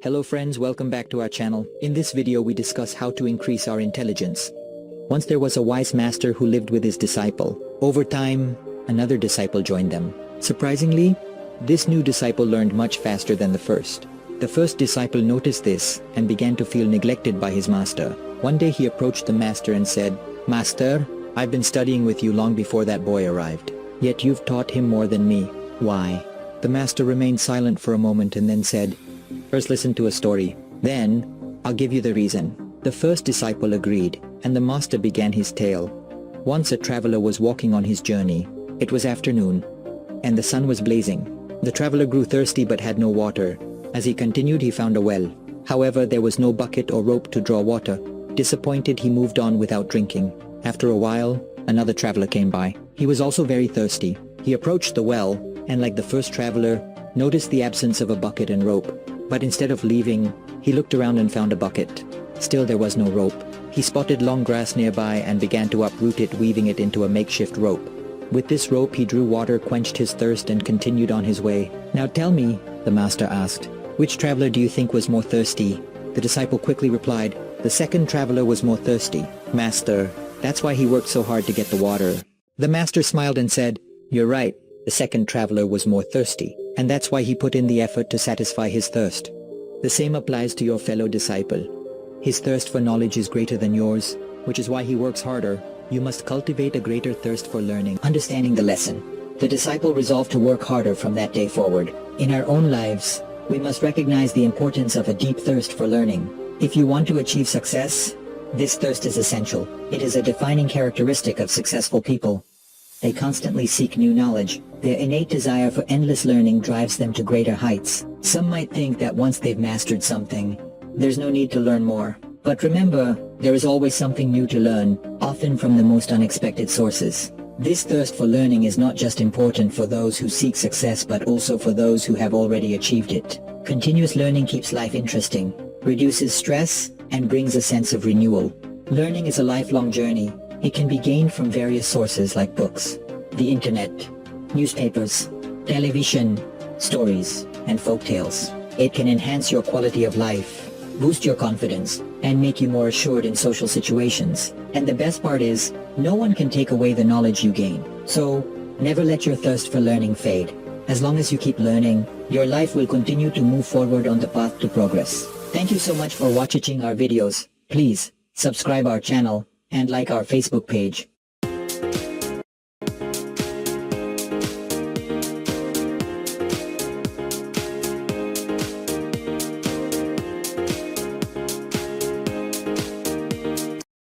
Hello friends, welcome back to our channel. In this video we discuss how to increase our intelligence. Once there was a wise master who lived with his disciple. Over time, another disciple joined them. Surprisingly, this new disciple learned much faster than the first. The first disciple noticed this and began to feel neglected by his master. One day he approached the master and said, "Master, I've been studying with you long before that boy arrived. Yet you've taught him more than me. Why?" The master remained silent for a moment and then said, "First listen to a story. Then, I'll give you the reason." The first disciple agreed, and the master began his tale. Once a traveler was walking on his journey. It was afternoon, and the sun was blazing. The traveler grew thirsty but had no water. As he continued he found a well. However, there was no bucket or rope to draw water. Disappointed, he moved on without drinking. After a while, another traveler came by. He was also very thirsty. He approached the well, and like the first traveler, noticed the absence of a bucket and rope. But instead of leaving, he looked around and found a bucket. Still there was no rope. He spotted long grass nearby and began to uproot it, weaving it into a makeshift rope. With this rope he drew water, quenched his thirst, and continued on his way. "Now tell me," the master asked, "which traveler do you think was more thirsty?" The disciple quickly replied, "The second traveler was more thirsty, Master. That's why he worked so hard to get the water." The master smiled and said, "You're right. The second traveler was more thirsty, and that's why he put in the effort to satisfy his thirst." The same applies to your fellow disciple. His thirst for knowledge is greater than yours, which is why he works harder. You must cultivate a greater thirst for learning. Understanding the lesson, the disciple resolved to work harder from that day forward. In our own lives, we must recognize the importance of a deep thirst for learning. If you want to achieve success, this thirst is essential. It is a defining characteristic of successful people. They constantly seek new knowledge. Their innate desire for endless learning drives them to greater heights. Some might think that once they've mastered something, there's no need to learn more. But remember, there is always something new to learn, often from the most unexpected sources. This thirst for learning is not just important for those who seek success but also for those who have already achieved it. Continuous learning keeps life interesting, reduces stress, and brings a sense of renewal. Learning is a lifelong journey. It can be gained from various sources like books, the internet, newspapers, television, stories, and folktales. It can enhance your quality of life, boost your confidence, and make you more assured in social situations. And the best part is, no one can take away the knowledge you gain. So, never let your thirst for learning fade. As long as you keep learning, your life will continue to move forward on the path to progress. Thank you so much for watching our videos. Please, subscribe our channel, and like our Facebook page.